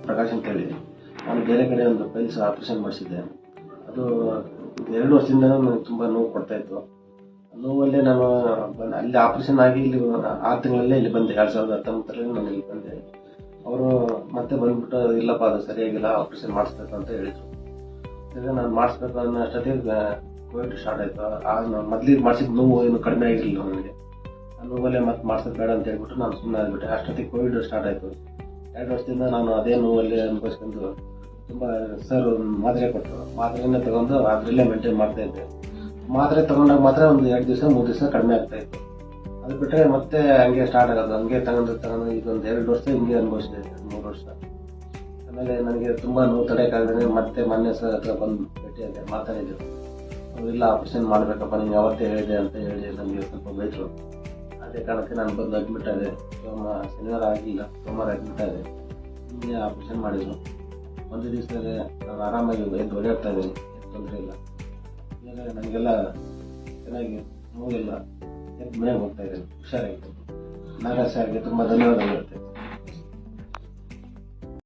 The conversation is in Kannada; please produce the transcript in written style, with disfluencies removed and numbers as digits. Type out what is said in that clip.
ಪ್ರಕಾಶ್ ಅಂತ ಹೇಳಿ ನಾನು ಬೇರೆ ಕಡೆ ಒಂದು ಪೈಲ್ಸ್ ಆಪರೇಷನ್ ಮಾಡಿಸಿದ್ದೆ. ಅದು 2 ವರ್ಷದಿಂದ ನನಗೆ ತುಂಬ ನೋವು ಕೊಡ್ತಾ ಇತ್ತು. ನೋವಲ್ಲೇ ನಾನು ಅಲ್ಲಿ ಆಪರೇಷನ್ ಆಗಿ ಇಲ್ಲಿ 6 ತಿಂಗಳಲ್ಲೇ ಇಲ್ಲಿ ಬಂದೆ. 2019ರಲ್ಲಿ ನಾನು ಇಲ್ಲಿ ಬಂದೆ. ಅವರು ಮತ್ತೆ ಬಂದ್ಬಿಟ್ಟು ಇಲ್ಲಪ್ಪ ಅದು ಸರಿಯಾಗಿಲ್ಲ, ಆಪರೇಷನ್ ಮಾಡಿಸ್ಬೇಕು ಅಂತ ಹೇಳಿದ್ರು. ಈಗ ನಾನು ಮಾಡಿಸ್ಬೇಕು ಅನ್ನೋ ಅಷ್ಟೊತ್ತಿಗೆ ಕೋವಿಡ್ ಸ್ಟಾರ್ಟ್ ಆಯಿತು. ಮೊದಲಿಗೆ ಮಾಡಿಸಿದ ನೋವು ಏನು ಕಡಿಮೆ ಆಗಿರಲಿಲ್ಲ ನನಗೆ. ಆ ನೋವಲ್ಲೇ ಮತ್ತೆ ಮಾಡಿಸೋದು ಬೇಡ ಅಂತ ಹೇಳ್ಬಿಟ್ಟು ನಾನು ಸುಮ್ಮನೆ ಆಗಿಬಿಟ್ಟೆ. ಅಷ್ಟೊತ್ತಿಗೆ ಕೋವಿಡ್ ಸ್ಟಾರ್ಟ್ ಆಯಿತು. 2 ವರ್ಷದಿಂದ ನಾನು ಅದೇ ನೋವಲ್ಲೇ ಅನುಭವಿಸ್ಕೊಂಡು ತುಂಬ ಸರ್ ಮಾತ್ರೆ ಕೊಟ್ಟರು. ಮಾತ್ರೆನೇ ತಗೊಂಡು ಅದರಲ್ಲೇ ಮೇಂಟೈನ್ ಮಾಡ್ತಾ ಇದ್ದೆ. ಮಾತ್ರೆ ತಗೊಂಡಾಗ ಮಾತ್ರ ಒಂದು 2 ದಿವಸ 3 ದಿವಸ ಕಡಿಮೆ ಆಗ್ತಾ ಇತ್ತು. ಅದು ಬಿಟ್ಟರೆ ಮತ್ತೆ ಹಂಗೆ ಸ್ಟಾರ್ಟ್ ಆಗೋದು. ಹಂಗೆ ತಗೊಂಡು ಇದೊಂದು 2 ವರ್ಷ ಹಿಂಗೆ ಅನುಭವಿಸಿದೆ, 3 ವರ್ಷ. ಆಮೇಲೆ ನನಗೆ ತುಂಬ ನೋವು ತಡೆಯೋಕ್ಕಾಗದೇ ಮತ್ತೆ ಮೊನ್ನೆ ಸರ್ ಹತ್ರ ಬಂದು ಭೇಟಿಯಾದೆ, ಮಾತಾಡಿದ್ರು. ಇಲ್ಲ ಆಪರೇಷನ್ ಮಾಡಬೇಕಪ್ಪ, ನೀನು ಯಾವತ್ತೇ ಹೇಳಿದೆ ಅಂತ ಹೇಳಿ ನನಗೆ ಸ್ವಲ್ಪ ಬೈದರು. ಅದೇ ಕಾರಣಕ್ಕೆ ನಾನು ಬಂದು ಅಡ್ಮಿಟ್ ಆದೆ. ಶನಿವಾರ ಆಗಿಲ್ಲ, ಸೋಮವಾರ ಅಡ್ಮಿಟ್ ಆದೆ. ಹಿಂಗೆ ಆಪರೇಷನ್ ಮಾಡಿದರು. ಒಂದು ದಿವಸದಲ್ಲಿ ನಾನು ಆರಾಮಾಗಿ ಎದ್ದು ಓಡಾಡ್ತಾ ಇದ್ದೀನಿ, ತೊಂದರೆ ಇಲ್ಲ. ಈಗ ನನಗೆಲ್ಲ ಚೆನ್ನಾಗಿ ನೋವಿಲ್ಲ, ಎದ್ದು ಮನೆಗೆ ಹೋಗ್ತಾ ಇದ್ದೀನಿ, ಹುಷಾರಾಗಿತ್ತು. ನಾಗರಾಜ್ ಸರ್ಗೆ ತುಂಬ ಧನ್ಯವಾದಗಳು ಹೇಳ್ತೇನೆ.